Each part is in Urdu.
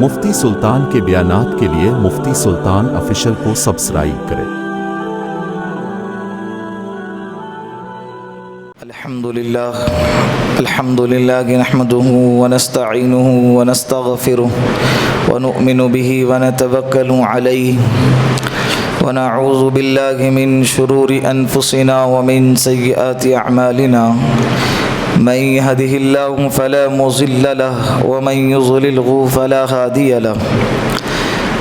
مفتی سلطان کے بیانات کے لیے مفتی سلطان آفیشل کو سبسکرائب کریں۔ الحمد لله نحمده ونستعينه ونستغفره ونؤمن به ونتوكل عليه ونعوذ بالله من شرور أنفسنا ومن سيئات أعمالنا من يهده الله فلا مضل له ومن يضلله فلا هادي له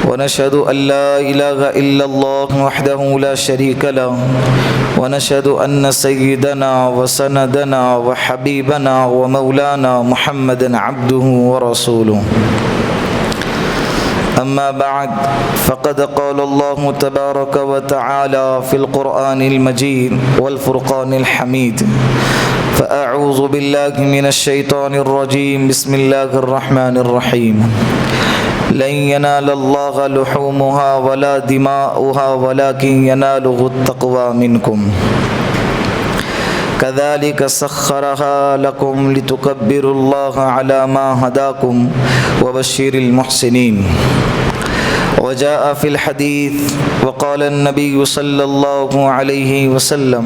ونشهد أن لا إله إلا الله وحده لا شريك له ونشهد أن سيدنا وسندنا وحبيبنا ومولانا محمدا عبده ورسوله أما بعد فقد قال الله تبارك وتعالى في القرآن المجيد والفرقان الحميد فأعوذ بالله من الشيطان الرجيم بسم الله الرحمن الرحيم لن ينال الله لحومها ولا دماؤها ولكن يناله التقوى منكم كذلك سخرها لكم لتكبروا الله على ما هداكم وبشر المحسنين وجاء في الحديث وقال النبي صلى الله عليه وسلم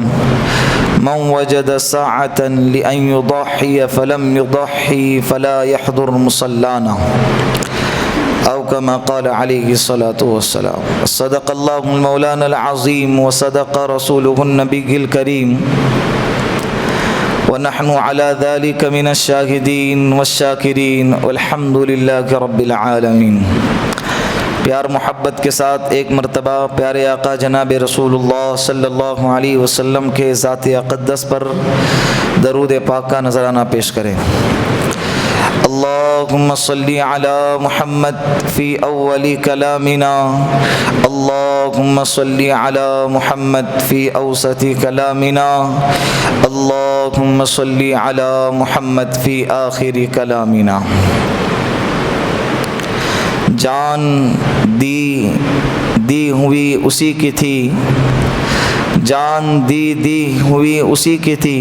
من وجد ساعة لأن يضحي فلم يضحي فلا يحضر مصلانا أو كما قال عليه الصلاة والسلام صدق الله المولانا العظيم وصدق رسوله النبي الكريم ونحن على ذلك من الشاهدين والشاكرين والحمد لله رب العالمين۔ پیار محبت کے ساتھ ایک مرتبہ پیارے آقا جناب رسول اللہ صلی اللہ علیہ وسلم کے ذات اقدس پر درود پاک کا نذرانہ پیش کریں۔ اللهم صل على محمد في أول كلامنا اللهم صل على محمد في أوسط كلامنا اللهم صل على محمد في آخر كلامنا۔ جان دی ہوئی اسی کی تھی، جان دی ہوئی اسی کی تھی،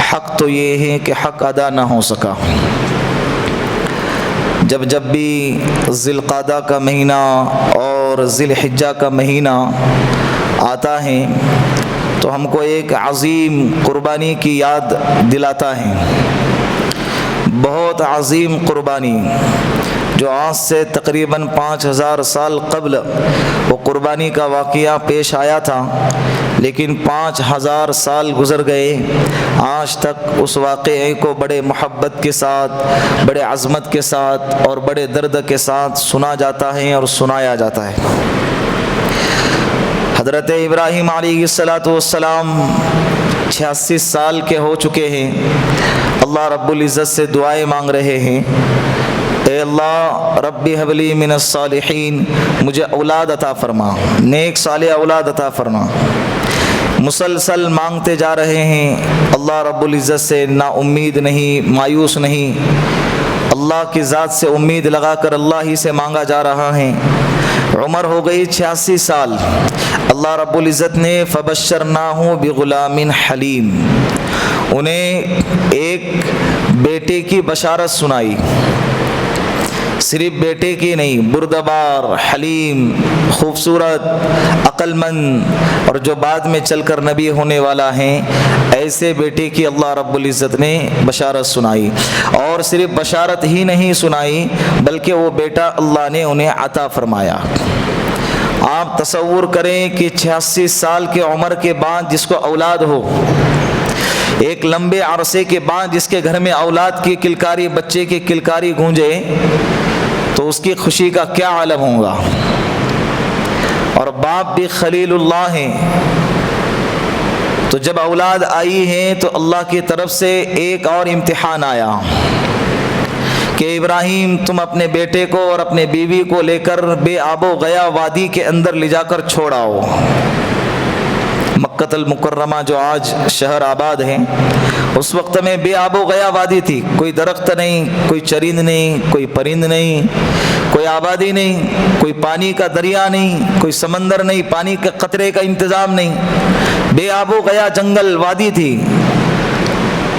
حق تو یہ ہے کہ حق ادا نہ ہو سکا۔ جب بھی ذی القعدہ کا مہینہ اور ذی الحجہ کا مہینہ آتا ہے تو ہم کو ایک عظیم قربانی کی یاد دلاتا ہے، بہت عظیم قربانی جو آج سے تقریباً 5000 سال قبل وہ قربانی کا واقعہ پیش آیا تھا، لیکن 5000 سال گزر گئے، آج تک اس واقعے کو بڑے محبت کے ساتھ، بڑے عظمت کے ساتھ اور بڑے درد کے ساتھ سنا جاتا ہے اور سنایا جاتا ہے۔ حضرت ابراہیم علیہ السلام 86 سال کے ہو چکے ہیں، اللہ رب العزت سے دعائیں مانگ رہے ہیں، اے اللہ ربی حب لی من الصالحین، مجھے اولاد عطا فرما، نیک صالح اولاد عطا فرما۔ مسلسل مانگتے جا رہے ہیں، اللہ رب العزت سے نا امید نہیں، مایوس نہیں، اللہ کی ذات سے امید لگا کر اللہ ہی سے مانگا جا رہا ہے۔ عمر ہو گئی 86 سال، اللہ رب العزت نے فبشرناہ بغلام حلیم، انہیں ایک بیٹے کی بشارت سنائی، صرف بیٹے کی نہیں، بردبار، حلیم، خوبصورت، عقل مند اور جو بعد میں چل کر نبی ہونے والا ہیں، ایسے بیٹے کی اللہ رب العزت نے بشارت سنائی، اور صرف بشارت ہی نہیں سنائی بلکہ وہ بیٹا اللہ نے انہیں عطا فرمایا۔ آپ تصور کریں کہ 86 سال کی عمر کے بعد جس کو اولاد ہو، ایک لمبے عرصے کے بعد جس کے گھر میں اولاد کی کلکاری، بچے کی کلکاری گونجے تو اس کی خوشی کا کیا عالم ہوگا۔ اور باپ بھی خلیل اللہ ہیں، تو جب اولاد آئی ہیں تو اللہ کی طرف سے ایک اور امتحان آیا کہ ابراہیم تم اپنے بیٹے کو اور اپنے بیوی کو لے کر بے آب و گیا وادی کے اندر لے جا کر چھوڑاؤ۔ مکہ المکرمہ جو آج شہر آباد ہے، اس وقت میں بے آب و گیا وادی تھی، کوئی درخت نہیں، کوئی چرند نہیں، کوئی پرند نہیں، کوئی آبادی نہیں، کوئی پانی کا دریا نہیں، کوئی سمندر نہیں، پانی کے قطرے کا انتظام نہیں، بے آب و گیا جنگل وادی تھی۔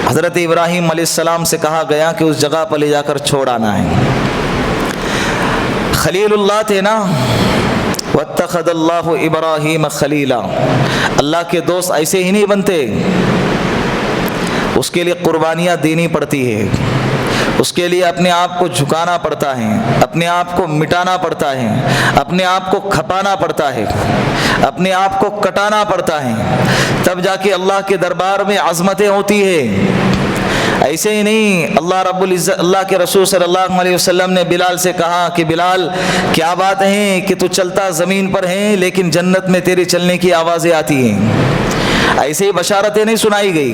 حضرت ابراہیم علیہ السلام سے کہا گیا کہ اس جگہ پر لے جا کر چھوڑ آنا ہے۔ خلیل اللہ تھے نا، واتخذ اللہ ابراہیم خلیلا، اللہ کے دوست ایسے ہی نہیں بنتے، اس کے لیے قربانیاں دینی پڑتی ہے، اس کے لیے اپنے آپ کو جھکانا پڑتا ہے، اپنے آپ کو مٹانا پڑتا ہے، اپنے آپ کو کھپانا پڑتا ہے، اپنے آپ کو کٹانا پڑتا ہے، تب جا کے اللہ کے دربار میں عظمتیں ہوتی ہے۔ ایسے ہی نہیں، اللہ رب العزت، اللہ کے رسول صلی اللہ علیہ وسلم نے بلال سے کہا کہ بلال کیا بات ہے کہ تو چلتا زمین پر ہے لیکن جنت میں تیرے چلنے کی آوازیں آتی ہیں۔ ایسے ہی بشارتیں نہیں سنائی گئی،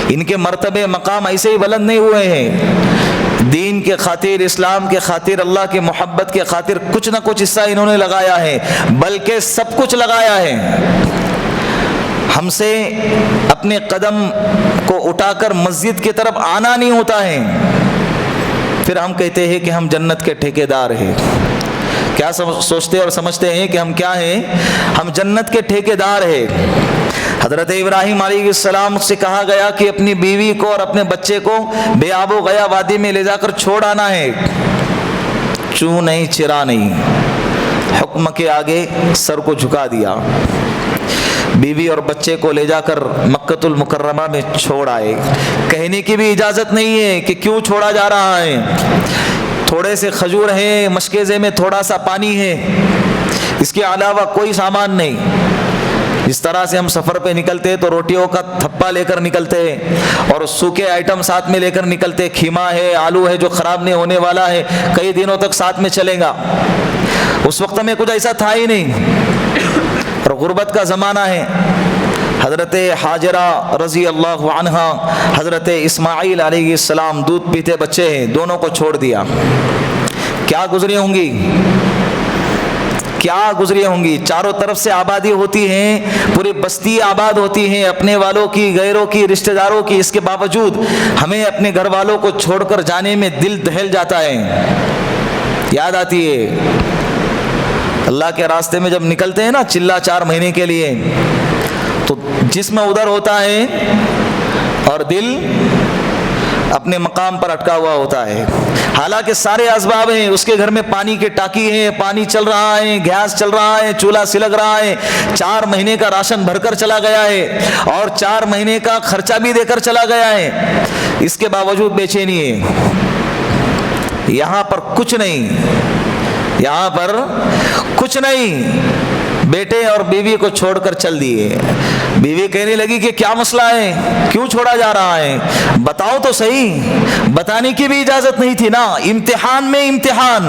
ان کے مرتبے مقام ایسے ہی بلند نہیں ہوئے ہیں، دین کے خاطر، اسلام کے خاطر، اللہ کے محبت کے خاطر کچھ نہ کچھ حصہ انہوں نے لگایا ہے، بلکہ سب کچھ لگایا ہے۔ ہم سے اپنے قدم کو اٹھا کر مسجد کی طرف آنا نہیں ہوتا ہے، پھر ہم کہتے ہیں کہ ہم جنت کے ٹھیکیدار ہیں۔ کیا سوچتے اور سمجھتے ہیں کہ ہم کیا ہیں؟ ہم جنت کے ٹھیکیدار ہیں۔ حضرت ابراہیم علیہ السلام سے کہا گیا کہ اپنی بیوی کو اور اپنے بچے کو بے آب و گیا وادی میں لے جا کر چھوڑ آنا ہے، چوں نہیں چرا نہیں، حکم کے آگے سر کو جھکا دیا، بیوی اور بچے کو لے جا کر مکۃ المکرمہ میں چھوڑ آئے۔ کہنے کی بھی اجازت نہیں ہے کہ کیوں چھوڑا جا رہا ہے، تھوڑے سے کھجور ہیں، مشکیزے میں تھوڑا سا پانی ہے، اس کے علاوہ کوئی سامان نہیں۔ جس طرح سے ہم سفر پہ نکلتے تو روٹیوں کا تھپا لے کر نکلتے اور سوکھے آئٹم ساتھ میں لے کر نکلتے، کھیما ہے، آلو ہے جو خراب نہیں ہونے والا ہے، کئی دنوں تک ساتھ میں چلے گا۔ اس وقت میں کچھ ایسا تھا ہی نہیں، اور غربت کا زمانہ ہے۔ حضرت حاجرہ رضی اللہ عنہا، حضرت اسماعیل علیہ السلام دودھ پیتے بچے ہیں، دونوں کو چھوڑ دیا۔ کیا گزری ہوں گی، کیا گزری ہوں گی، چاروں طرف سے آبادی ہوتی ہیں، پوری بستی آباد ہوتی ہیں، اپنے والوں کی، غیروں کی، رشتہ داروں کی، اس کے باوجود ہمیں اپنے گھر والوں کو چھوڑ کر جانے میں دل دہل جاتا ہے، یاد آتی ہے۔ اللہ کے راستے میں جب نکلتے ہیں نا چلا 4 مہینے کے لیے، تو جسم ادھر ہوتا ہے اور دل اپنے مقام پر اٹکا ہوا ہوتا ہے، حالانکہ سارے اسباب ہیں، اس کے گھر میں پانی کی ٹاکی ہے، پانی چل رہا ہے، گیس چل رہا ہے، چولہا سلگ رہا ہے، 4 مہینے کا راشن بھر کر چلا گیا ہے اور 4 مہینے کا خرچہ بھی دے کر چلا گیا ہے، اس کے باوجود بے چینی ہے۔ یہاں پر کچھ نہیں، یہاں پر کچھ نہیں، بیٹے اور بیوی کو چھوڑ کر چل دیے۔ بیوی کہنے لگی کہ کیا مسئلہ ہے، کیوں چھوڑا جا رہا ہے، بتاؤ تو صحیح۔ بتانے کی بھی اجازت نہیں تھی نا، امتحان میں امتحان،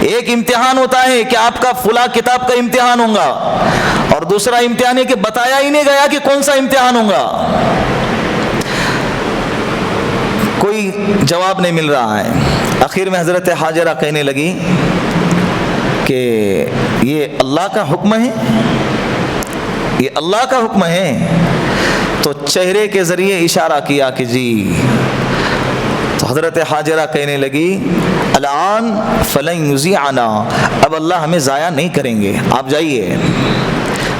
ایک امتحان ہوتا ہے کہ آپ کا فلاں کتاب کا امتحان ہوگا، اور دوسرا امتحان ہے کہ بتایا ہی نہیں گیا کہ کون سا امتحان ہوگا، کوئی جواب نہیں مل رہا ہے۔ آخر میں حضرت حاجرہ کہنے لگی کہ یہ اللہ کا حکم ہے، یہ اللہ کا حکم ہے، تو چہرے کے ذریعے اشارہ کیا کہ جی۔ تو حضرت حاجرہ کہنے لگی الان فلن یضیعنا، اب اللہ ہمیں ضائع نہیں کریں گے، آپ جائیے۔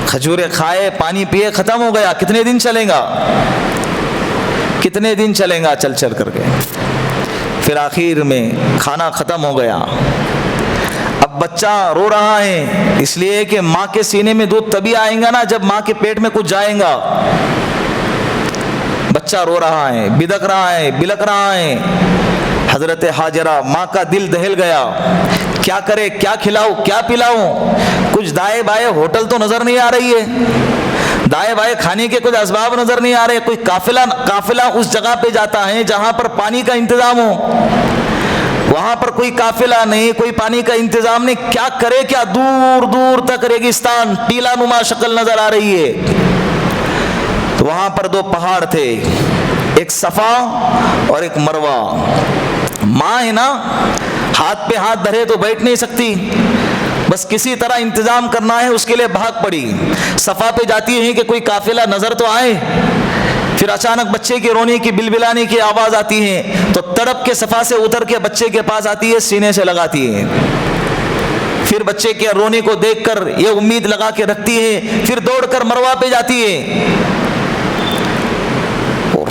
کھجورے کھائے، پانی پیے، ختم ہو گیا، کتنے دن چلیں گا، کتنے دن چلیں گا چل چل کر کے۔ پھر آخر میں کھانا ختم ہو گیا، اب بچہ رو رہا ہے، اس لیے کہ ماں کے سینے میں دودھ تبھی آئیں گا نا جب ماں کے پیٹ میں کچھ جائیں گا۔ بچہ رو رہا ہے، بدک رہا ہے، بلک رہا ہے۔ حضرت حاجرہ ماں کا دل دہل گیا، کیا کرے، کیا کھلاؤ، کیا پلاؤں، کچھ دائیں بائیں ہوٹل تو نظر نہیں آ رہی ہے، دائیں بائیں کھانے کے کچھ اسباب نظر نہیں آ رہے، کوئی قافلہ اس جگہ پہ جاتا ہے جہاں پر پانی کا انتظام ہو، وہاں پر کوئی قافلہ نہیں، کوئی پانی کا انتظام نہیں، کیا کرے کیا، دور دور تک ریگستان، ٹیلا نما شکل نظر آ رہی ہے۔ تو وہاں پر 2 پہاڑ تھے، ایک صفا اور ایک مروہ۔ ماں ہے نا، ہاتھ پہ ہاتھ دھرے تو بیٹھ نہیں سکتی، بس کسی طرح انتظام کرنا ہے، اس کے لیے بھاگ پڑی، صفا پہ جاتی ہے کہ کوئی قافلہ نظر تو آئے۔ پھر اچانک بچے کے رونے کی، بلبلانے کی آواز آتی ہے، تو تڑپ کے صفا سے اتر کے بچے کے پاس آتی ہے، سینے سے لگاتی ہے، پھر بچے کے رونے کو دیکھ کر یہ امید لگا کے رکھتی ہے، پھر دوڑ کر مروہ پہ جاتی ہے،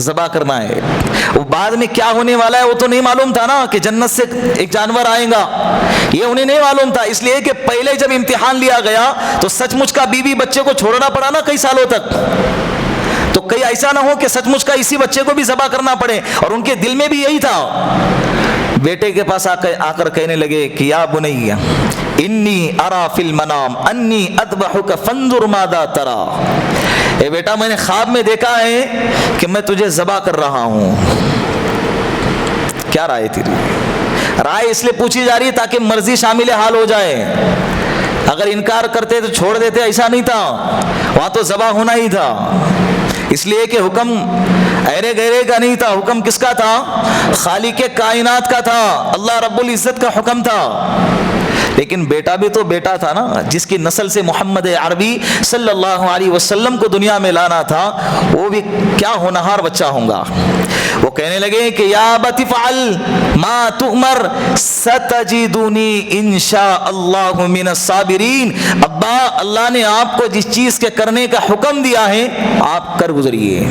ذبح کرنا ہے. وہ بعد میں کیا ہونے والا ہے وہ تو نہیں معلوم تھا نا, کہ جنت سے ایک جانور آئے گا, یہ انہیں نہیں معلوم تھا. اس لیے کہ پہلے جب امتحان لیا گیا تو سچ مچ کا بیوی بچے کو چھوڑنا پڑا نا کئی سالوں تک. تو کئی ایسا نہ ہو کہ سچ مچ کا اسی بچے کو بھی ذبح کرنا پڑے. اور ان کے دل میں بھی یہی تھا. بیٹے کے پاس آ کر کہنے لگے کہ یا بنی انی ارا فی المنام انی اذبحک فانظر ماذا تری. اے بیٹا میں نے خواب میں دیکھا ہے کہ میں تجھے ذبح کر رہا ہوں. کیا رائے تیری؟ رائے اس لیے پوچھی جا رہی ہے تاکہ مرضی شامل حال ہو جائے. اگر انکار کرتے تو چھوڑ دیتے, ایسا نہیں تھا, وہاں تو ذبح ہونا ہی تھا. اس لیے کہ حکم ایرے گہرے کا نہیں تھا, حکم کس کا تھا؟ خالق کائنات کا تھا, اللہ رب العزت کا حکم تھا. لیکن بیٹا بھی تو بیٹا تھا نا, جس کی نسل سے محمد عربی صلی اللہ علیہ وسلم کو دنیا میں لانا تھا, وہ بھی کیا ہونہار بچہ ہوگا. وہ کہنے لگے کہ یا ابت افعل ما تؤمر ستجدنی انشاء اللہ من الصابرین. ابا, اللہ نے آپ کو جس چیز کے کرنے کا حکم دیا ہے آپ کر گزریے,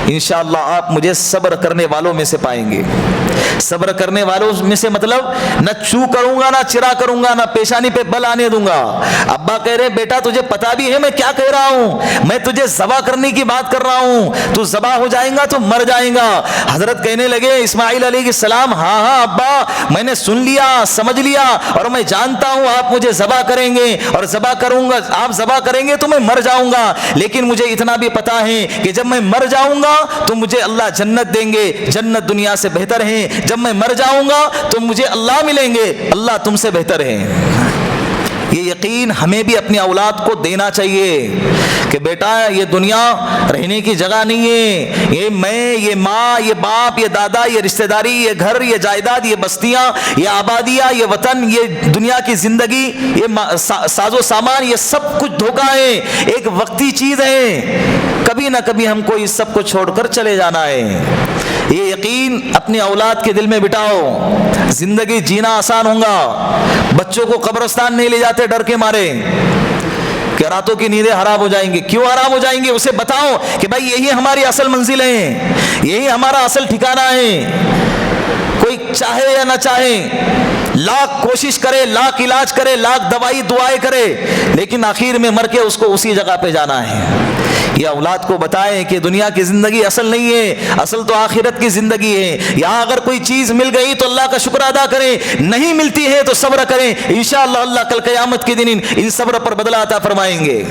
انشاءاللہ آپ مجھے صبر کرنے والوں میں سے پائیں گے. صبر کرنے والوں میں سے مطلب نہ چو کروں گا, نہ چرا کروں گا, نہ پیشانی پہ بل آنے دوں گا. ابا کہہ رہے بیٹا تجھے پتا بھی ہے میں کیا کہہ رہا ہوں, میں تجھے ذبح کرنے کی بات کر رہا ہوں, تو ذبح ہو جائیں گا تو مر جائیں گا. حضرت کہنے لگے اسماعیل علیہ السلام ہاں ہاں ابا میں نے سن لیا, سمجھ لیا, اور میں جانتا ہوں آپ مجھے ذبح کریں گے, اور ذبح کروں گا, آپ ذبح کریں گے تو میں مر جاؤں گا. لیکن مجھے اتنا بھی پتا ہے کہ جب میں مر جاؤں گا تو مجھے اللہ جنت دیں گے, جنت دنیا سے بہتر ہے. جب میں مر جاؤں گا تو مجھے اللہ ملیں گے, اللہ تم سے بہتر ہے. یہ یقین ہمیں بھی اپنی اولاد کو دینا چاہیے کہ بیٹا یہ دنیا رہنے کی جگہ نہیں ہے. یہ میں, یہ ماں, یہ باپ, یہ دادا, یہ رشتہ داری, یہ گھر, یہ جائیداد, یہ بستیاں, یہ آبادیاں, یہ وطن, یہ دنیا کی زندگی, یہ ساز و سامان, یہ سب کچھ دھوکہ ہے, ایک وقتی چیز ہے. کبھی نہ کبھی ہم کو اس سب کو چھوڑ کر چلے جانا ہے. یہ یقین اپنی اولاد کے دل میں بٹھاؤ. زندگی جینا آسان ہوگا. بچوں کو قبرستان نہیں لے جاتے ڈر کے مارے کہ راتوں کی نیندیں حرام ہو جائیں گی. کیوں حرام ہو جائیں گے؟ اسے بتاؤ کہ بھائی یہی ہماری اصل منزل ہے, یہی ہمارا اصل ٹھکانہ ہے. کوئی چاہے یا نہ چاہے, لاکھ کوشش کرے, لاکھ علاج کرے, لاکھ دوائی دعائیں کرے, لیکن آخر میں مر کے اس کو اسی جگہ پہ جانا ہے. یہ اولاد کو بتائیں کہ دنیا کی زندگی اصل نہیں ہے, اصل تو آخرت کی زندگی ہے. یہاں اگر کوئی چیز مل گئی تو اللہ کا شکر ادا کریں, نہیں ملتی ہے تو صبر کریں. انشاءاللہ اللہ کل قیامت کے دن ان صبر پر بدلہ عطا فرمائیں گے.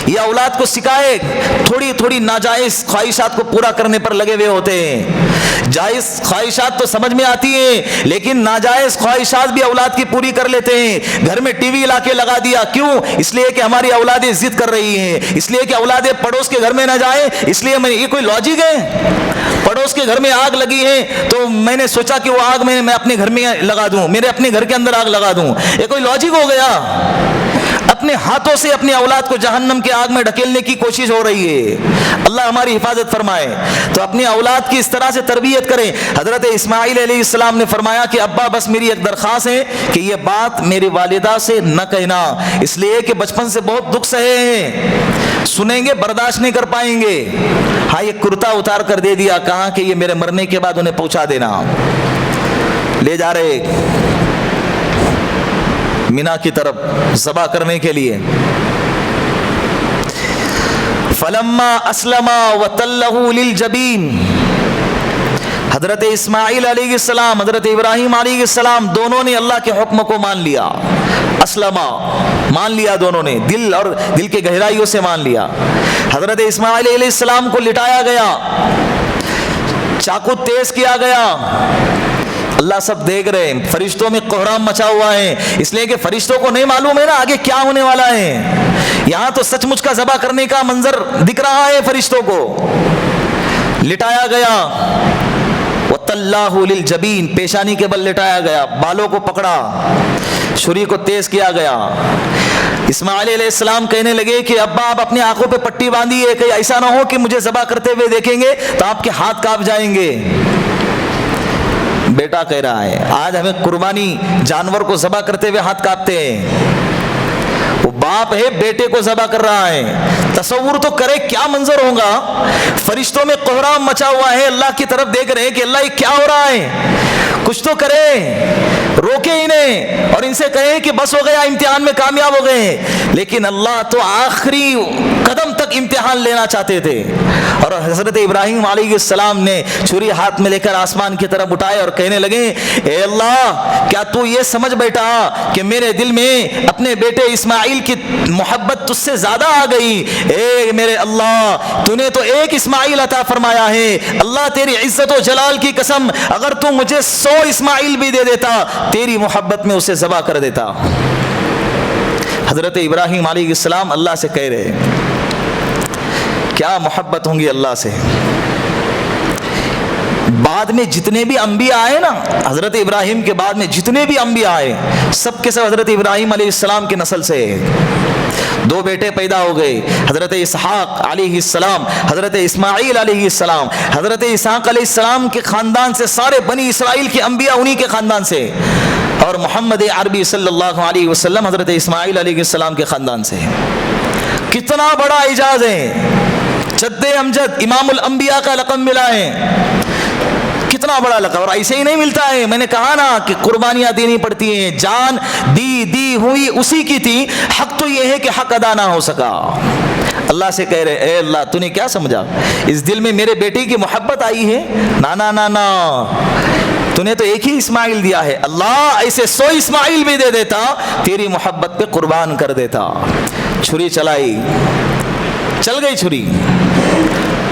یہ اولاد کو سکھائے. تھوڑی تھوڑی ناجائز خواہشات کو پورا کرنے پر لگے ہوئے ہوتے ہیں. جائز خواہشات تو سمجھ میں آتی ہیں, لیکن ناجائز خواہشات بھی اولاد کی پوری کر لیتے ہیں. گھر میں ٹی وی لا کے لگا دیا, کیوں؟ اس لیے کہ ہماری اولادیں ضد کر رہی ہیں, اس لیے کہ اولادیں پڑوس کے گھر میں نہ جائیں, اس لیے یہ کوئی لاجک ہے؟ پڑوس کے گھر میں آگ لگی ہے تو میں نے سوچا کہ وہ آگ میں اپنے گھر میں لگا دوں, میرے اپنے گھر کے اندر آگ لگا دوں. یہ کوئی لاجک ہو گیا؟ اپنے ہاتھوں سے اپنے اولاد کو جہنم کے آگ میں ڈھکیلنے کی کوشش ہو رہی ہے. اللہ ہماری حفاظت فرمائے. تو اپنی اولاد کی اس طرح سے تربیت کریں. حضرت اسماعیل علیہ السلام نے فرمایا کہ ابا بس میری ایک درخواست ہے کہ یہ بات میری والدہ سے نہ کہنا, اس لیے کہ بچپن سے بہت دکھ سہے ہیں, سنیں گے برداشت نہیں کر پائیں گے. ہاں یہ کرتا اتار کر دے دیا, کہا کہ یہ میرے مرنے کے بعد انہیں پہنچا دینا. لے جا رہے مینا کی طرف ذبح کرنے کے لیے. فلما اسلم وتلہ للجبین, حضرت اسماعیل علیہ السلام, حضرت ابراہیم علیہ السلام دونوں نے اللہ کے حکم کو مان لیا. اسلمہ مان لیا دونوں نے, دل اور دل کے گہرائیوں سے مان لیا. حضرت اسماعیل علیہ السلام کو لٹایا گیا, چاقو تیز کیا گیا. اللہ سب دیکھ رہے ہیں, فرشتوں میں کوہرام مچا ہوا ہے, اس لیے کہ فرشتوں کو نہیں معلوم ہے نا آگے کیا ہونے والا ہے. یہاں تو سچ مچ کا ذبح کرنے کا منظر دکھ رہا ہے فرشتوں کو. لٹایا گیا, وَتَلَّهُ لِلْجَبِينِ, پیشانی کے بل لٹایا گیا, بالوں کو پکڑا, چھری کو تیز کیا گیا. اسماعیل علیہ السلام کہنے لگے کہ ابا آپ اپنی آنکھوں پہ پٹی باندھیے, کہ ایسا نہ ہو کہ مجھے ذبح کرتے ہوئے دیکھیں گے تو آپ کے ہاتھ کانپ جائیں گے. بیٹا کہہ رہا ہے آج ہمیں قربانی جانور کو ذبح کرتے ہوئے ہاتھ کانپتے ہیں. وہ باپ ہے بیٹے کو ذبح کر رہا ہے. تصور تو کرے کیا منظر ہوگا. فرشتوں میں کوہرام مچا ہوا ہے, اللہ کی طرف دیکھ رہے ہیں کہ اللہ یہ کیا ہو رہا ہے, کچھ تو کرے, روکے انہیں اور ان سے کہیں کہ بس ہو گیا, امتحان میں کامیاب ہو گئے. لیکن اللہ تو آخری قدم تک امتحان لینا چاہتے تھے. اور حضرت ابراہیم علیہ السلام نے چھری ہاتھ میں لے کر آسمان کی طرف اٹھائے اور کہنے لگے, اے اللہ کیا تو یہ سمجھ بیٹھا کہ میرے دل میں اپنے بیٹے اسماعیل کی محبت تجھ سے زیادہ آ گئی. اے میرے اللہ, تو نے تو ایک اسماعیل عطا فرمایا ہے. اللہ تیری عزت و جلال کی قسم, اگر تو مجھے 100 اسماعیل بھی دے دیتا, تیری محبت میں اسے ذبح کر دیتا. حضرت ابراہیم علیہ السلام اللہ سے کہہ رہے, کیا محبت ہوں گی اللہ سے. بعد میں جتنے بھی انبیاء آئے نا, حضرت ابراہیم کے بعد میں جتنے بھی انبیاء آئے, سب کے سب حضرت ابراہیم علیہ السلام کے نسل سے. 2 بیٹے پیدا ہو گئے, حضرت اسحاق علیہ السلام, حضرت اسماعیل علیہ السلام. حضرت اسحاق علیہ السلام کے خاندان سے سارے بنی اسرائیل کے انبیاء انہی کے خاندان سے, اور محمد عربی صلی اللہ علیہ وسلم حضرت اسماعیل علیہ السلام کے خاندان سے. کتنا بڑا اعجاز ہے, جد امجد امام الانبیاء کا لقب ملا ہے. کتنا بڑا لقب, اور ایسے ہی نہیں ملتا ہے. میں نے کہا نا کہ قربانیاں دینی پڑتی ہیں, جان دی ہوئی اسی کی تھی. حق تو یہ ہے کہ حق ادا نہ ہو سکا. اللہ سے کہہ رہے, اے اللہ تو نے کیا سمجھا, اس دل میں میرے بیٹے کی محبت آئی ہے. نا نا نا, تو نے تو ایک ہی اسماعیل دیا ہے. اللہ ایسے 100 اسماعیل بھی دے دیتا, تیری محبت پہ قربان کر دیتا. چھری چلائی, چل گئی چھری.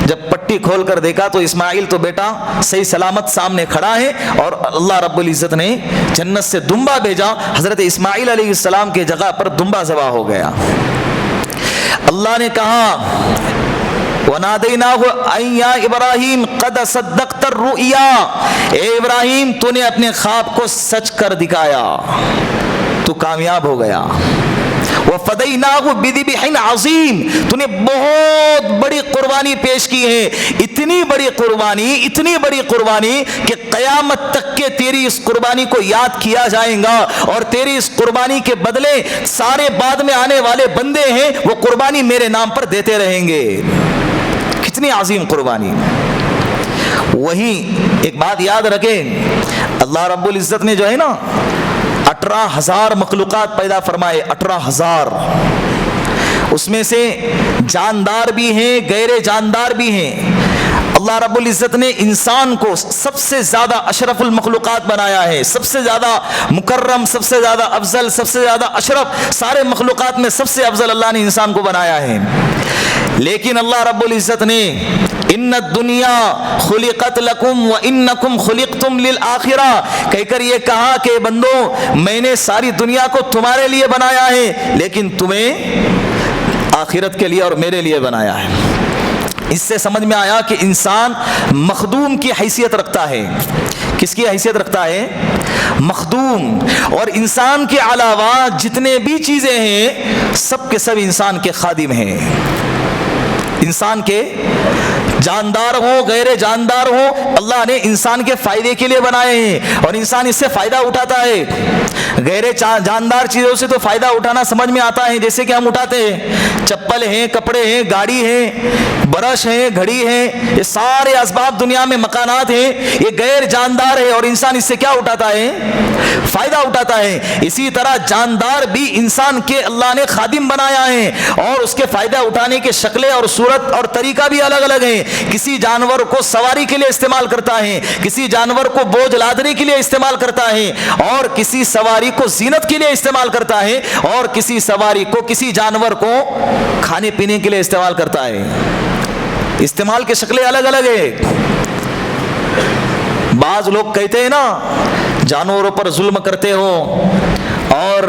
جب پٹی کھول کر دیکھا تو اسماعیل تو بیٹا صحیح سلامت سامنے کھڑا ہے, اور اللہ رب العزت نے جنت سے دمبا بھیجا. حضرت اسماعیل علیہ السلام کے جگہ پر دمبا ذبح ہو گیا. اللہ نے کہا, وَنَادَيْنَاهُ أَن يَا إِبْرَاهِيمُ قَدْ صَدَّقْتَ الرُّؤْيَا, اے ابراہیم تو نے اپنے خواب کو سچ کر دکھایا, تو کامیاب ہو گیا. وَفَدَيْنَاهُ بِذِبْحٍ عَظِيمٍ, تو نے بہت بڑی قربانی پیش کی ہے. اتنی بڑی قربانی کہ قیامت تک کے تیری اس قربانی کو یاد کیا جائے گا, اور تیری اس قربانی کے بدلے سارے بعد میں آنے والے بندے ہیں وہ قربانی میرے نام پر دیتے رہیں گے. کتنی عظیم قربانی. وہی ایک بات یاد رکھیں, اللہ رب العزت نے جو ہے نا 18,000 مخلوقات پیدا فرمائے. 18,000, اس میں سے جاندار بھی ہیں, غیر جاندار بھی ہیں. اللہ رب العزت نے انسان کو سب سے زیادہ اشرف المخلوقات بنایا ہے, سب سے زیادہ مکرم, سب سے زیادہ افضل, سب سے زیادہ اشرف. سارے مخلوقات میں سب سے افضل اللہ نے انسان کو بنایا ہے. لیکن اللہ رب العزت نے ان الدنیا خلقت لکم وانکم خلقتم للآخرہ کہہ کر یہ کہا کہ بندو میں نے ساری دنیا کو تمہارے لیے بنایا ہے, لیکن تمہیں آخرت کے لیے اور میرے لیے بنایا ہے. اس سے سمجھ میں آیا کہ انسان مخدوم کی حیثیت رکھتا ہے. کس کی حیثیت رکھتا ہے؟ مخدوم. اور انسان کے علاوہ جتنے بھی چیزیں ہیں سب کے سب انسان کے خادم ہیں. انسان کے جاندار ہوں غیر جاندار ہوں, اللہ نے انسان کے فائدے کے لیے بنائے ہیں, اور انسان اس سے فائدہ اٹھاتا ہے. غیر جاندار چیزوں سے تو فائدہ اٹھانا سمجھ میں آتا ہے, جیسے کہ ہم اٹھاتے ہیں چپل ہیں, کپڑے ہیں, گاڑی ہے, برش ہے, گھڑی ہے, یہ سارے اسباب دنیا میں مکانات ہیں, یہ غیر جاندار ہے, اور انسان اس سے کیا اٹھاتا ہے؟ فائدہ اٹھاتا ہے. اسی طرح جاندار بھی انسان کے اللہ نے خادم بنایا ہے, اور اس کے فائدہ اٹھانے کے شکلیں اور صورت اور طریقہ بھی الگ الگ ہیں. کسی جانور کو سواری کے لیے استعمال کرتا ہے, کسی جانور کو بوجھ لادنے کے لیے استعمال کرتا ہے, اور کسی سواری کو زینت کے لیے استعمال کرتا ہے, اور کسی سواری کو کسی جانور کو کھانے پینے کے لیے استعمال کرتا ہے. استعمال کی شکلیں الگ الگ ہیں. بعض لوگ کہتے ہیں نا جانوروں پر ظلم کرتے ہو, اور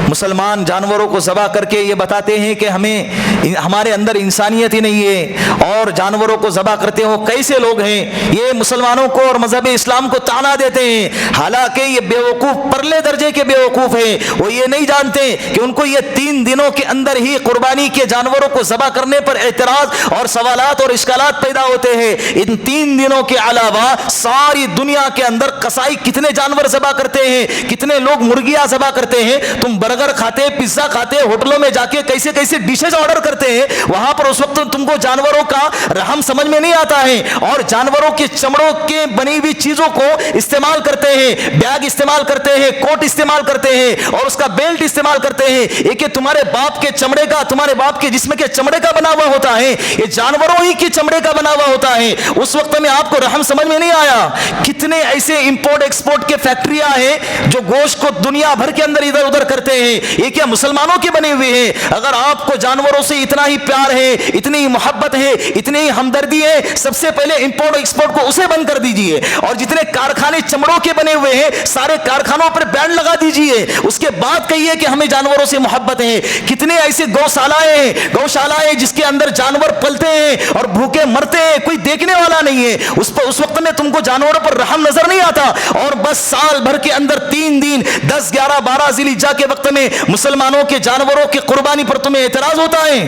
مسلمان جانوروں کو ذبح کر کے یہ بتاتے ہیں کہ ہمارے اندر انسانیت ہی نہیں ہے, اور جانوروں کو ذبح کرتے ہو کیسے لوگ ہیں, یہ مسلمانوں کو اور مذہب اسلام کو طعنہ دیتے ہیں. حالانکہ یہ بیوقوف پرلے درجے کے بیوقوف ہیں. وہ یہ نہیں جانتے کہ ان کو یہ 3 دنوں کے اندر ہی قربانی کے جانوروں کو ذبح کرنے پر اعتراض اور سوالات اور اشکالات پیدا ہوتے ہیں. ان 3 دنوں کے علاوہ ساری دنیا کے اندر قصائی کتنے جانور ذبح کرتے ہیں, کتنے لوگ مرغیاں ذبح ذبح کرتے ہیں. تم برگر کھاتے, پیزا کھاتے, ہوٹلوں میں جا کے کیسے کیسے ڈشز آرڈر کرتے ہیں, وہاں پر اس وقت تم کو جانوروں کا رحم سمجھ میں نہیں آتا ہے, اور جانوروں کے چمڑوں کے بنی ہوئی چیزوں کو استعمال کرتے ہیں, بیگ استعمال کرتے ہیں, کوٹ استعمال کرتے ہیں, اور اس کا بیلٹ استعمال کرتے ہیں. ایک تمہارے باپ کے چمڑے کا, تمہارے باپ کے جسم کے چمڑے کا بنا ہوا ہوتا ہے, یہ جانوروں ہی کی چمڑے کا بنا ہوا ہوتا ہے. اس وقت میں آپ کو رحم سمجھ میں نہیں آیا. کتنے ایسے امپورٹ ایکسپورٹ کے فیکٹریاں ہیں جو گوشت کو دنیا بھر کے اندر ادھر ادھر کرتے ہیں, یہ کیا مسلمانوں کے بنے ہوئے ہیں؟ اگر آپ کو جانوروں سے اتنا ہی پیار ہے, اتنی ہی محبت ہے, اتنی ہی ہمدردی ہے, سب سے پہلے امپورٹ ایکسپورٹ کو اسے بند کر دیجئے, اور جتنے کارخانے چمڑوں کے بنے ہوئے ہیں سارے کارخانوں پر بین لگا دیجئے, اس کے بعد کہیے کہ ہمیں جانوروں سے محبت ہے. کتنے ایسے گوشالائیں جس کے اندر جانور پلتے ہیں اور بھوکے مرتے ہیں, کوئی دیکھنے والا نہیں ہے. اس وقت میں تم کو جانوروں پر رحم نظر نہیں آتا, اور بس سال بھر کے اندر 3 دن 10 11 12 ذی الحجہ کے وقت میں مسلمانوں کے جانوروں کی قربانی پر تمہیں اعتراض ہوتا ہے.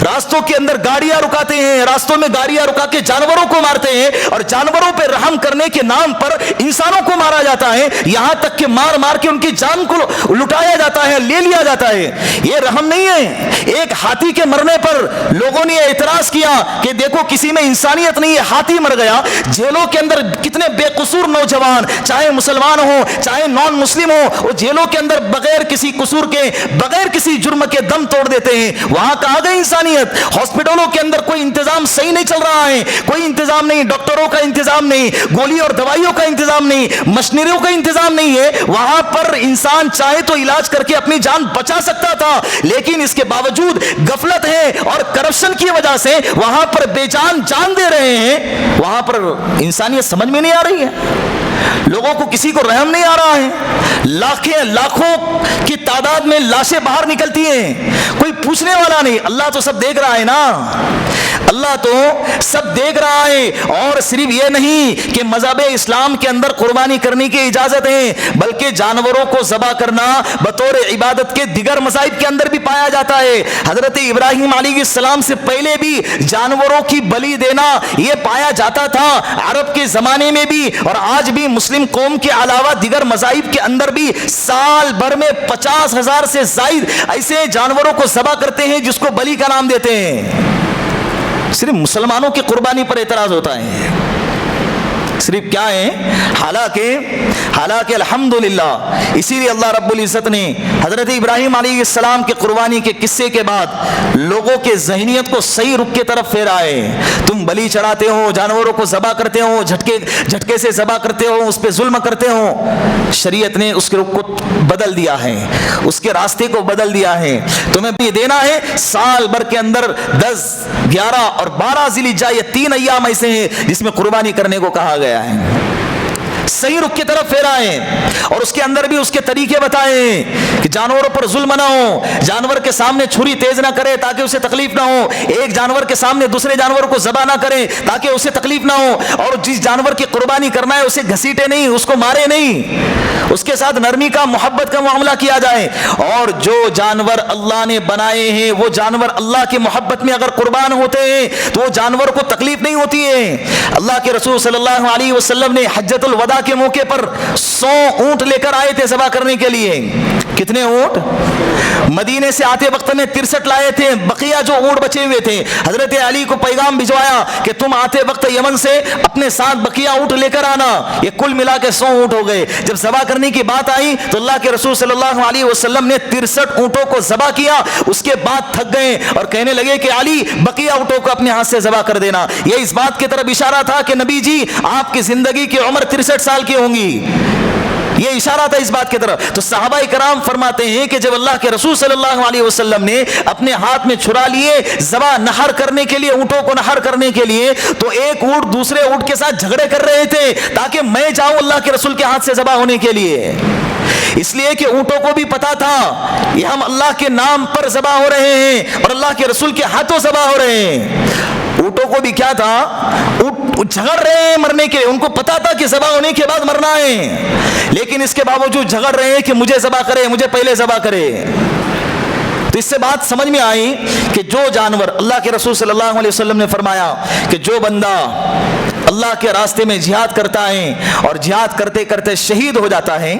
راستوں کے اندر گاڑیاں رکاتے ہیں, راستوں میں گاڑیاں رکا کے جانوروں کو مارتے ہیں, اور جانوروں پہ رحم کرنے کے نام پر انسانوں کو مارا جاتا ہے, یہاں تک کہ مار مار کے ان کی جان کو لٹایا جاتا ہے, لے لیا جاتا ہے. یہ رحم نہیں ہے. ایک ہاتھی کے مرنے پر لوگوں نے اعتراض کیا کہ دیکھو کسی میں انسانیت نہیں ہے, ہاتھی مر گیا. جیلوں کے اندر کتنے بے قصور نوجوان, چاہے مسلمان ہو چاہے نان مسلم ہو, وہ جیلوں کے اندر بغیر کسی قصور کے, بغیر کسی جرم کے دم توڑ دیتے ہیں. وہاں کہاں گئی انسانیت؟ ہاسپٹلوں کے اندر کوئی انتظام صحیح نہیں چل رہا ہے, کوئی انتظام نہیں, ڈاکٹروں کا انتظام نہیں, گولی اور دوائیوں کا انتظام نہیں, مشینریوں کا انتظام نہیں ہے. وہاں پر انسان چاہے تو علاج کر کے اپنی جان بچا سکتا تھا, لیکن اس کے باوجود غفلت ہے اور کرپشن کی وجہ سے وہاں پر بے جان جان دے رہے ہیں. وہاں پر انسانیت سمجھ میں نہیں آ رہی ہے, لوگوں کو کسی کو رحم نہیں آ رہا ہے. لاکھوں کی تعداد میں لاشیں باہر نکلتی ہیں, کوئی پوچھنے والا نہیں. اللہ تو سب دیکھ رہا ہے نا, اللہ تو سب دیکھ رہا ہے. اور صرف یہ نہیں کہ مذہب اسلام کے اندر قربانی کرنے کی اجازت ہے, بلکہ جانوروں کو ذبح کرنا بطور عبادت کے دیگر مذاہب کے اندر بھی پایا جاتا ہے. حضرت ابراہیم علیہ السلام سے پہلے بھی جانوروں کی بلی دینا یہ پایا جاتا تھا, عرب کے زمانے میں بھی, اور آج بھی مسلم قوم کے علاوہ دیگر مذاہب کے اندر بھی سال بھر میں 50,000 سے زائد ایسے جانوروں کو ذبح کرتے ہیں جس کو بلی کا نام دیتے ہیں. صرف مسلمانوں کی قربانی پر اعتراض ہوتا ہے, صرف کیا ہے؟ حالانکہ الحمدللہ, اسی لیے اللہ رب العزت نے حضرت ابراہیم علیہ السلام کے قربانی کے قصے کے بعد لوگوں کے ذہنیت کو صحیح رخ کی طرف پھیرا ہے. تم بلی چڑھاتے ہو, جانوروں کو ذبح کرتے ہو, جھٹکے سے ذبح کرتے ہو, اس پہ ظلم کرتے ہو. شریعت نے اس کے رخ کو بدل دیا ہے, اس کے راستے کو بدل دیا ہے. تمہیں یہ دینا ہے سال بھر کے اندر 10 11 اور 12 ذی الحجہ, یہ 3 ایام ایسے ہیں جس میں قربانی کرنے کو کہا گیا ہے. صحیح رخ کی طرف پھیرائیں, اور اس کے اندر بھی اس کے طریقے بتائیں کہ جانوروں پر ظلم نہ ہو, جانور کے سامنے چھری تیز نہ کرے تاکہ اسے تکلیف نہ ہو, ایک جانور کے سامنے دوسرے جانور کو ذبح نہ کرے تاکہ اسے تکلیف نہ ہو, اور جس جانور کی قربانی کرنا ہے اسے گھسیٹے نہیں, اس کو مارے نہیں, اس کے ساتھ نرمی کا, محبت کا معاملہ کیا جائے. اور جو جانور اللہ نے بنائے ہیں وہ جانور اللہ کی محبت میں اگر قربان ہوتے ہیں تو وہ جانور کو تکلیف نہیں ہوتی ہے. اللہ کے رسول صلی اللہ علیہ وسلم نے حجۃ الوداع کے موقع پر 100 اونٹ لے کر آئے تھے ذبح کرنے کے لیے. کتنے اونٹ؟ مدینے سے آتے وقت میں 63 لائے تھے, بقیہ جو اونٹ بچے ہوئے تھے حضرت علی کو پیغام بھجوایا کہ تم آتے وقت یمن سے اپنے ساتھ بقیہ اونٹ لے کر آنا. یہ کل ملا کے 100 اونٹ ہو گئے. جب ذبح کرنے کی بات آئی تو اللہ کے رسول صلی اللہ علیہ وسلم نے 63 اونٹوں کو ذبح کیا. اس کے بعد تھک گئے اور کہنے لگے کہ علی بقیہ اونٹوں کو اپنے ہاتھ سے ذبح کر دینا. یہ اس بات کی طرف اشارہ تھا کہ نبی جی آپ کی زندگی کی عمر 63 سال کی ہوں گی, یہ اشارہ تھا اس بات کی طرف. تو صحابہ کرام فرماتے ہیں کہ جب اللہ کے رسول صلی اللہ علیہ وسلم نے اپنے ہاتھ میں چھرا لیے ذبح نہر کرنے کے لیے, اونٹوں کو نہر کرنے کے لیے, تو ایک اونٹ دوسرے اونٹ کے ساتھ جھگڑے کر رہے تھے تاکہ میں جاؤں اللہ کے رسول کے ہاتھ سے ذبح ہونے کے لیے. اس لیے کہ اونٹوں کو بھی پتا تھا یہ ہم اللہ کے نام پر ذبح ہو رہے ہیں اور اللہ کے رسول کے ہاتھوں ذبح ہو رہے ہیں. اونٹوں کو بھی کیا تھا, اونٹ جھگڑ رہے ہیں مرنے کے, ان کو پتا تھا کہ ذبح ہونے کے بعد مرنا ہے, لیکن اس کے باوجود جھگڑ رہے ہیں کہ مجھے ذبح کرے, مجھے پہلے ذبح کرے. تو اس سے بات سمجھ میں آئی کہ جو جانور, اللہ کے رسول صلی اللہ علیہ وسلم نے فرمایا کہ جو بندہ اللہ کے راستے میں جہاد کرتا ہے اور جہاد کرتے کرتے شہید ہو جاتا ہے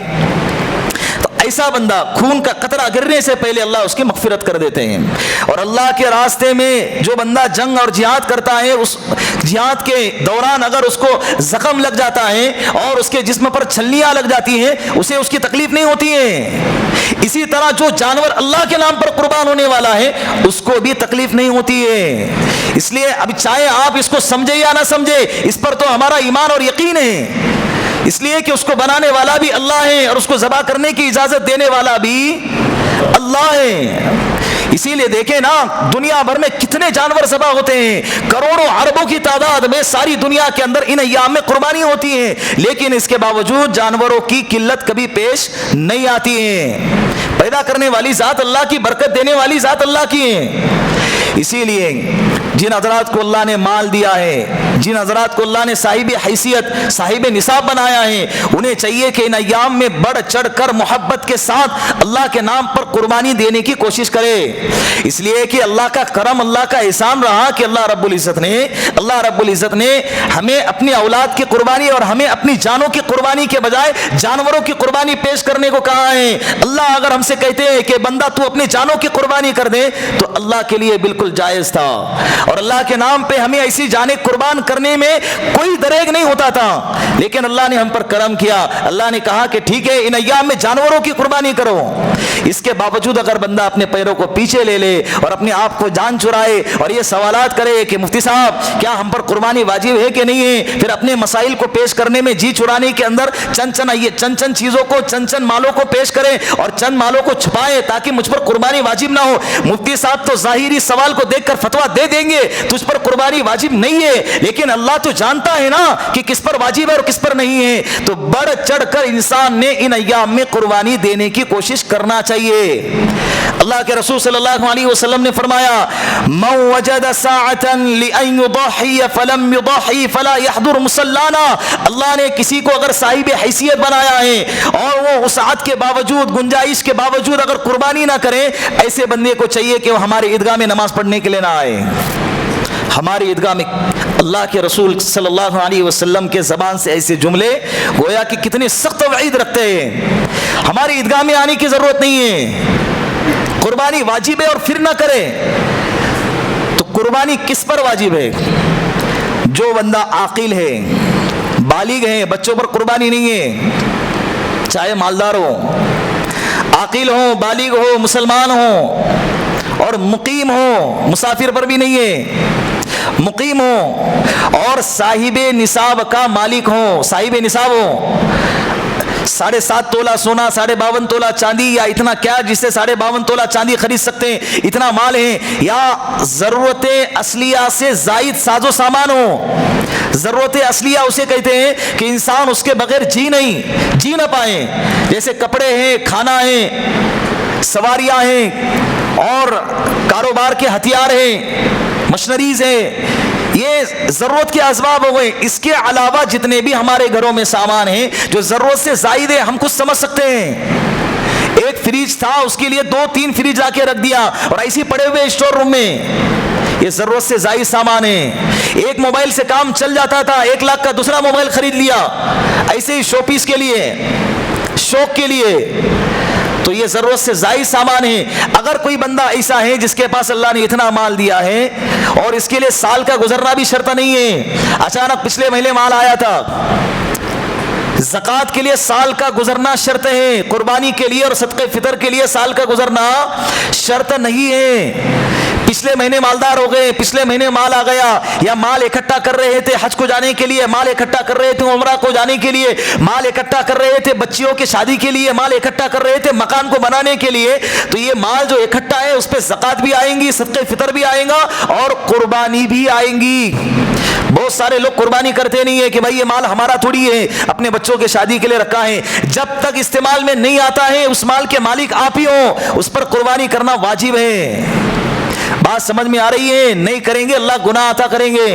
تو ایسا بندہ خون کا قطرہ گرنے سے پہلے اللہ اس کی مغفرت کر دیتے ہیں. اور اللہ کے راستے میں جو بندہ جنگ اور جہاد کرتا ہے، اس جہاد کے دوران اگر اس کو زخم لگ جاتا ہے اور اس کے جسم پر چھلنیاں لگ جاتی ہیں، اسے اس کی تکلیف نہیں ہوتی ہے. اسی طرح جو جانور اللہ کے نام پر قربان ہونے والا ہے اس کو بھی تکلیف نہیں ہوتی ہے. اس لیے اب چاہے آپ اس کو سمجھے یا نہ سمجھے، اس پر تو ہمارا ایمان اور یقین ہے، اس لیے کہ اس کو بنانے والا بھی اللہ ہے اور اس کو ذبح کرنے کی اجازت دینے والا بھی اللہ ہے. اسی لیے دیکھیں نا، دنیا بھر میں کتنے جانور ذبح ہوتے ہیں، کروڑوں اربوں کی تعداد میں ساری دنیا کے اندر ان ایام میں قربانی ہوتی ہے، لیکن اس کے باوجود جانوروں کی قلت کبھی پیش نہیں آتی ہے. پیدا کرنے والی ذات اللہ کی، برکت دینے والی ذات اللہ کی ہے. اسی لیے جن حضرات کو اللہ نے مال دیا ہے، جن حضرات کو اللہ نے صاحب حیثیت، صاحب نصاب بنایا ہے، انہیں چاہیے کہ ان ایام میں بڑھ چڑھ کر محبت کے ساتھ اللہ کے نام پر قربانی دینے کی کوشش کرے. اس لیے کہ اللہ کا کرم، اللہ کا احسان رہا کہ اللہ رب العزت نے ہمیں اپنی اولاد کی قربانی اور ہمیں اپنی جانوں کی قربانی کے بجائے جانوروں کی قربانی پیش کرنے کو کہا ہے. اللہ اگر ہم سے کہتے ہیں کہ بندہ تو اپنی جانوں کی قربانی کر دے تو اللہ کے لیے بالکل جائز تھا، اور اللہ کے نام پہ ہمیں ایسی جانیں قربان کرنے میں کوئی دریغ نہیں ہوتا تھا. لیکن اللہ نے ہم پر کرم کیا، اللہ نے کہا کہ ٹھیک ہے ان ایام میں جانوروں کی قربانی کرو. اس کے باوجود اگر بندہ اپنے پیروں کو پیچھے لے لے اور اپنے آپ کو جان چرائے اور یہ سوالات کرے کہ مفتی صاحب کیا ہم پر قربانی واجب ہے کہ نہیں ہے، پھر اپنے مسائل کو پیش کرنے میں جی چرانے کے اندر چند چیزوں کو، چند مالوں کو پیش کرے اور چند مالوں کو چھپائے تاکہ مجھ پر قربانی واجب نہ ہو. مفتی صاحب تو ظاہری سوال کو دیکھ کر فتویٰ دے دیں گے تجھ پر قربانی واجب نہیں ہے، لیکن اللہ تو جانتا ہے نا کہ کس پر واجب ہے اور کس پر نہیں ہے. تو بڑھ چڑھ کر انسان نے ان ایام میں قربانی دینے کی کوشش کرنا چاہیے. اللہ کے رسول صلی اللہ علیہ وسلم نے فرمایا من وجد ساعة لأن يضحي فلم يضحي فلا يحضر مصلانا. اللہ نے کسی کو اگر صاحب حیثیت بنایا ہے اور وہ وسعت کے باوجود، گنجائش کے باوجود اگر قربانی نہ کرے، ایسے بندے کو چاہیے کہ وہ ہمارے عیدگاہ میں نماز پڑھنے کے لیے نہ آئے. ہماری عیدگاہ میں اللہ کے رسول صلی اللہ علیہ وسلم کے زبان سے ایسے جملے گویا کہ کتنے سخت وعید رکھتے ہیں. ہماری عیدگاہ میں آنے کی ضرورت نہیں ہے، قربانی واجب ہے اور پھر نہ کرے. تو قربانی کس پر واجب ہے؟ جو بندہ عاقل ہے، بالغ ہے، بچوں پر قربانی نہیں ہے، چاہے مالدار ہو، عاقل ہو، بالغ ہو، مسلمان ہو اور مقیم ہو، مسافر پر بھی نہیں ہے، مقیم ہو اور صاحب نصاب کا مالک ہو، صاحب نصاب ہو، 7.5 تولہ سونا، 52.5 تولہ چاندی یا اتنا کیا جس سے 52.5 تولہ چاندی خرید سکتے ہیں، اتنا مال ہے، یا ضرورت اصلیہ سے زائد ساز و سامان ہو. ضرورت اصلیہ اسے کہتے ہیں کہ انسان اس کے بغیر جی نہ پائے، جیسے کپڑے ہیں، کھانا ہے، سواریاں ہیں اور کاروبار کے ہتھیار ہیں، مشنریز ہیں، یہ ضرورت کے اسباب ہو گئے. اس کے علاوہ جتنے بھی ہمارے گھروں میں سامان ہیں جو ضرورت سے زائد ہے، ہم کچھ سمجھ سکتے ہیں. ایک فریج تھا، اس کے لیے 2-3 فریج لا کے رکھ دیا اور ایسے پڑے ہوئے اسٹور روم میں، یہ ضرورت سے زائد سامان ہے. ایک موبائل سے کام چل جاتا تھا، 1 لاکھ کا دوسرا موبائل خرید لیا، ایسے ہی شو پیس کے لیے، شوق کے لیے، تو یہ ضرورت سے زائد سامان ہے. اگر کوئی بندہ ایسا ہے جس کے پاس اللہ نے اتنا مال دیا ہے اور اس کے لیے سال کا گزرنا بھی شرط نہیں ہے، اچانک پچھلے مہینے مال آیا تھا، زکوٰۃ کے لیے سال کا گزرنا شرط ہے، قربانی کے لیے اور صدقہ فطر کے لیے سال کا گزرنا شرط نہیں ہے. پچھلے مہینے مالدار ہو گئے، پچھلے مہینے مال آ گیا، یا مال اکٹھا کر رہے تھے حج کو جانے کے لیے، مال اکٹھا کر رہے تھے عمرہ کو جانے کے لیے، مال اکٹھا کر رہے تھے بچیوں کی شادی کے لیے، مال اکٹھا کر رہے تھے مکان کو بنانے کے لیے، تو یہ مال جو اکٹھا ہے اس پہ زکوٰۃ بھی آئیں گی، صدقہ فطر بھی آئیں گا اور قربانی بھی آئیں گی. بہت سارے لوگ قربانی کرتے نہیں ہے کہ بھائی یہ مال ہمارا تھوڑی ہے، اپنے بچوں کے شادی کے لیے رکھا ہے. جب تک استعمال میں نہیں آتا ہے اس مال کے مالک آپ ہی ہو، اس پر قربانی کرنا واجب ہے. بات سمجھ میں آ رہی ہے؟ نہیں کریں گے اللہ گناہ عطا کریں گے.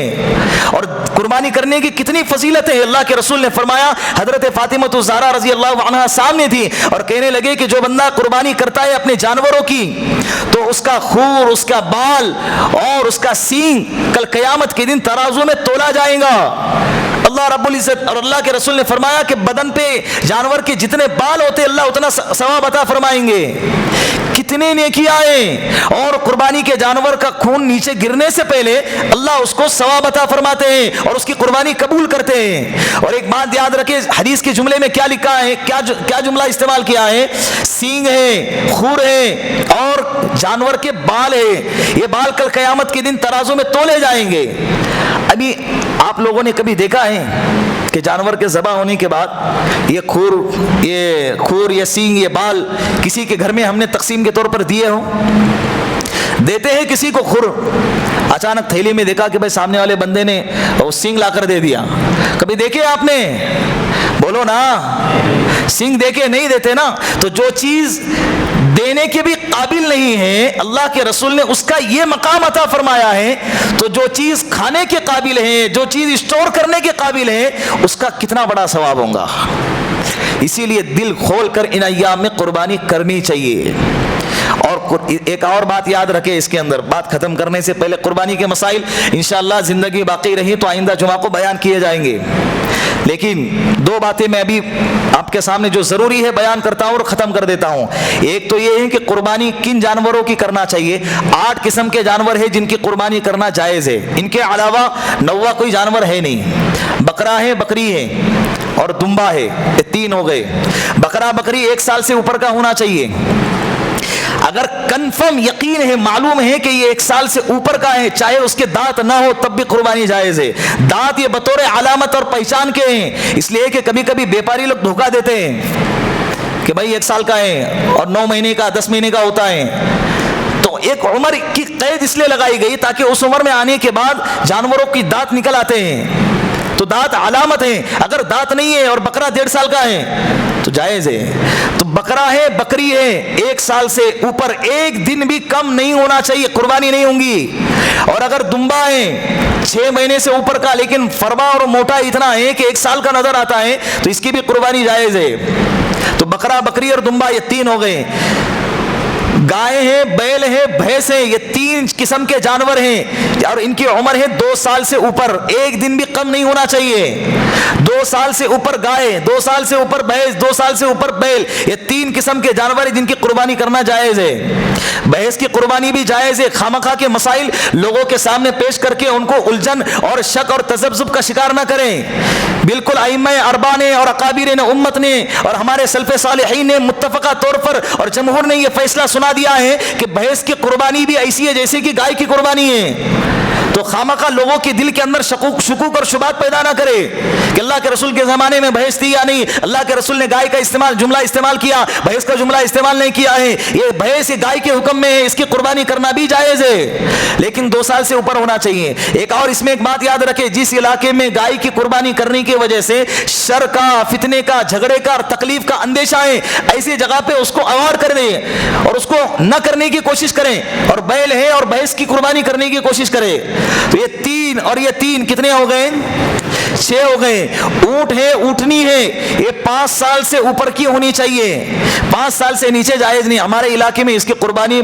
اور قربانی کرنے کی کتنی فضیلت ہے. اللہ کے رسول نے فرمایا, حضرت فاطمہ الزہرا رضی اللہ عنہا سامنے تھی اور کہنے لگے کہ جو بندہ قربانی کرتا ہے اپنے جانوروں کی تو اس کا خور, اس کا بال اور اس کا سینگ کل قیامت کے دن ترازو میں تولا جائے گا. اللہ رب العزت اور اللہ کے رسول نے فرمایا کہ بدن پہ جانور کے جتنے بال ہوتے اللہ اتنا ثواب عطا فرمائیں گے. کتنے نیکیاں ہیں. اور قربانی کے جانور کا خون نیچے گرنے سے پہلے اللہ اس کو ثواب عطا فرماتے ہیں اور اس کی قربانی قبول کرتے ہیں. اور ایک بات یاد رکھیں, حدیث کے جملے میں کیا لکھا ہے, کیا جملہ استعمال کیا ہے؟ سینگ ہے, خور ہے اور جانور کے بال ہے. یہ بال کل قیامت کے دن ترازو میں تولے جائیں گے. ابھی آپ لوگوں نے کبھی دیکھا ہے کہ جانور کے ذبح ہونے کے بعد یہ خور, یہ سینگ, یہ بال کسی کے گھر میں ہم نے تقسیم کے طور پر دیے ہوں؟ دیتے ہیں کسی کو خور, اچانک تھیلی میں دیکھا کہ بھائی سامنے والے بندے نے وہ سینگ لا کر دے دیا. کبھی دیکھے آپ نے؟ بولو نا. سینگ دیکھے نہیں دیتے نا. تو جو چیز دینے کے بھی قابل نہیں ہے اللہ کے رسول نے اس کا یہ مقام عطا فرمایا ہے, تو جو چیز کھانے کے قابل ہے, جو چیز اسٹور کرنے کے قابل ہے, اس کا کتنا بڑا ثواب ہوگا. اسی لیے دل کھول کر ان ایام میں قربانی کرنی چاہیے. اور ایک اور بات یاد رکھے اس کے اندر, بات ختم کرنے سے پہلے قربانی کے مسائل انشاءاللہ زندگی باقی رہی تو آئندہ جمعہ کو بیان کیے جائیں گے, لیکن دو باتیں میں ابھی آپ کے سامنے جو ضروری ہے بیان کرتا ہوں اور ختم کر دیتا ہوں. ایک تو یہ ہے کہ قربانی کن جانوروں کی کرنا چاہیے. 8 قسم کے جانور ہیں جن کی قربانی کرنا جائز ہے. ان کے علاوہ 9واں کوئی جانور ہے نہیں. بکرا ہے, بکری ہے اور دمبا ہے. یہ 3 ہو گئے. بکرا بکری 1 سال سے اوپر کا ہونا چاہیے. اگر کنفرم یقین ہے, معلوم ہے کہ یہ 1 سال سے اوپر کا ہے, چاہے اس کے دانت نہ ہو تب بھی قربانی جائز ہے. دانت یہ بطور علامت اور پہچان کے ہیں, اس لیے کہ کبھی کبھی بیپاری لوگ دھوکہ دیتے ہیں کہ بھائی 1 سال کا ہے اور 9 مہینے کا 10 مہینے کا ہوتا ہے. تو ایک عمر کی قید اس لیے لگائی گئی تاکہ اس عمر میں آنے کے بعد جانوروں کی دانت نکل آتے ہیں تو دانت علامت ہے. اگر دانت نہیں ہے اور بکرا 1.5 سال کا ہے تو جائز ہے. تو بکرا ہے, بکری ہے, 1 سال سے اوپر 1 دن بھی کم نہیں ہونا چاہیے, قربانی نہیں ہوں گی. اور اگر دمبا ہے 6 مہینے سے اوپر کا لیکن فرما اور موٹا اتنا ہے کہ 1 سال کا نظر آتا ہے تو اس کی بھی قربانی جائز ہے. تو بکرا, بکری اور دمبا یہ 3 ہو گئے. گائے ہیں, بیل ہیں, بھینس ہیں, یہ 3 قسم کے جانور ہیں اور ان کی عمر ہے 2 سال سے اوپر, 1 دن بھی کم نہیں ہونا چاہیے. 2 سال سے اوپر گائے, 2 سال سے اوپر بھینس, 2 سال سے اوپر بیل, یہ 3 قسم کے جانور ہیں جن کی قربانی کرنا جائز ہے. بھینس کی قربانی بھی جائز ہے. خامخواہ کے مسائل لوگوں کے سامنے پیش کر کے ان کو الجھن اور شک اور تذبذب کا شکار نہ کریں. بالکل ائمہ اربعہ نے اور اکابر نے امت نے اور ہمارے سلف صالحین نے متفقہ طور پر اور جمہور نے یہ فیصلہ سنا دیا ہے کہ بھینس کی قربانی بھی ایسی ہے جیسے کہ گائے کی قربانی ہے. تو خامخواہ لوگوں کے دل کے اندر شکوک اور شبہات پیدا نہ کرے کہ اللہ کے رسول کے زمانے میں بھینس تھی یا نہیں, اللہ کے رسول نے گائے کا جملہ استعمال کیا, بھینس کا جملہ استعمال نہیں کیا ہے. یہ بھینس گائے کے حکم میں ہے, اس کی قربانی کرنا بھی جائز ہے لیکن 2 سال سے اوپر ہونا چاہیے. ایک اور اس میں ایک بات یاد رکھے, جس علاقے میں گائے کی قربانی کرنے کی وجہ سے شر کا, فتنے کا, جھگڑے کا اور تکلیف کا اندیشہ ہے, ایسی جگہ پہ اس کو اوائڈ کر دیں اور اس کو نہ کرنے کی کوشش کریں. اور بیل ہے اور بھینس کی قربانی کرنے کی کوشش کرے. تو یہ 3 اور یہ 3 کتنے ہو گئے؟ 6 ہو گئے. اونٹ ہے, اونٹنی ہے, یہ 5 سال سے اوپر کی ہونی چاہیے, 5 سال سے نیچے جائز نہیں. ہمارے علاقے میں اس کی قربانی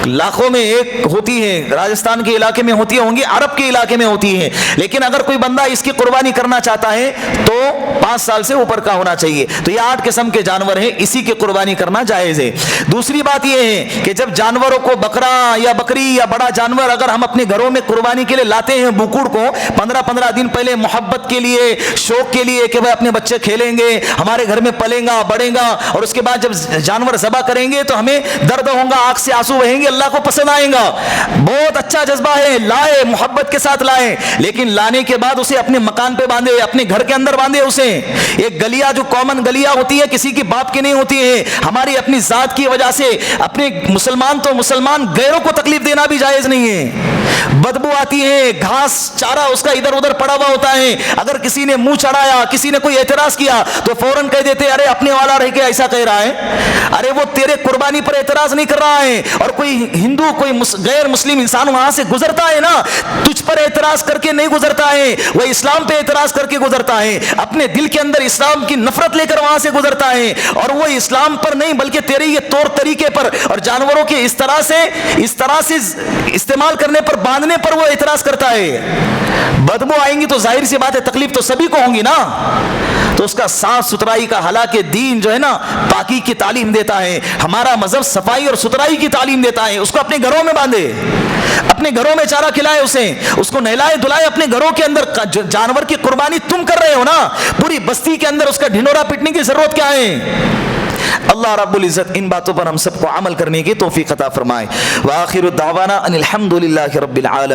لاکھوں میں ایک ہوتی ہے, راجستھان کے علاقے میں ہوتی ہوں گی, عرب کے علاقے میں ہوتی ہے, لیکن اگر کوئی بندہ اس کی قربانی کرنا چاہتا ہے تو 5 سال سے اوپر کا ہونا چاہیے. تو یہ 8 قسم کے جانور ہیں, اسی کی قربانی کرنا جائز ہے. دوسری بات یہ ہے کہ جب جانوروں کو بکرا یا بکری یا بڑا جانور اگر ہم اپنے گھروں میں قربانی کے لیے لاتے ہیں, بکوڑ کو 15 دن پہلے محبت کے لیے, شوق کے لیے کہ بھائی اپنے بچے کھیلیں گے, ہمارے گھر میں پلیں گا, بڑھیں گا, اور اس کے بعد جب جانور ذبح کریں گے تو ہمیں درد ہوگا, آنکھ سے آنسو بہیں گے, اللہ کو پسند آئے گا. بہت اچھا جذبہ ہے, لائے, محبت کے ساتھ لائے, لیکن لانے کے بعد اسے اپنے مکان پہ باندھے, اپنے گھر کے اندر باندھے اسے. ایک گلیا جو کامن گلیا ہوتی ہے, کسی کی باپ کی نہیں ہوتی ہے, ہماری اپنی ذات کی وجہ سے اپنے مسلمان تو مسلمان, غیروں کو تکلیف دینا بھی جائز نہیں ہے. بدبو آتی ہے, گھاس چارہ اس کا ادھر ادھر پڑا ہوا ہوتا ہے, اگر کسی نے منہ چڑھایا, کسی نے کوئی اعتراض کیا تو فوراً کہہ دیتے ارے اپنے والا رہ کے ایسا کہہ رہا ہے, ارے وہ تیرے قربانی پر اعتراض نہیں کر رہا ہے. اور کوئی ہندو کوئی غیر مسلم انسان وہاں سے گزرتا ہے نا، تجھ پر اعتراض کر کے نہیں گزرتا ہے، وہ اسلام پہ اعتراض کر کے گزرتا ہے، اپنے دل کے اندر اسلام کی نفرت لے کر وہاں سے گزرتا ہے، اور وہ اسلام پر نہیں بلکہ تیرے یہ طور طریقے پر اور جانوروں کے اس طرح سے استعمال کرنے پر، باندھنے پر وہ اعتراض کرتا ہے۔ بدبو آئیں گی تو ظاہر سی بات ہے تکلیف تو سبھی کو ہوں گی نا، تو اس کا صاف ستھرائی کا، حالانکہ دین جو ہے نا پاکی کی تعلیم دیتا ہے، ہمارا مذہب صفائی اور ستھرائی کی تعلیم دیتا ہے، اس کو اپنے گھروں میں باندھے، اپنے گھروں میں چارہ کھلائے، اسے اس کو نہلائے دھلائے اپنے گھروں کے اندر۔ جانور کی قربانی تم کر رہے ہو نا، پوری بستی کے اندر اس کا ڈھنڈورا پیٹنے کی ضرورت کیا ہے؟ اللہ رب العزت ان باتوں پر ہم سب کو عمل کرنے کی توفیق عطا فرمائے۔ وآخر دعوانا ان الحمد للہ رب العالمین۔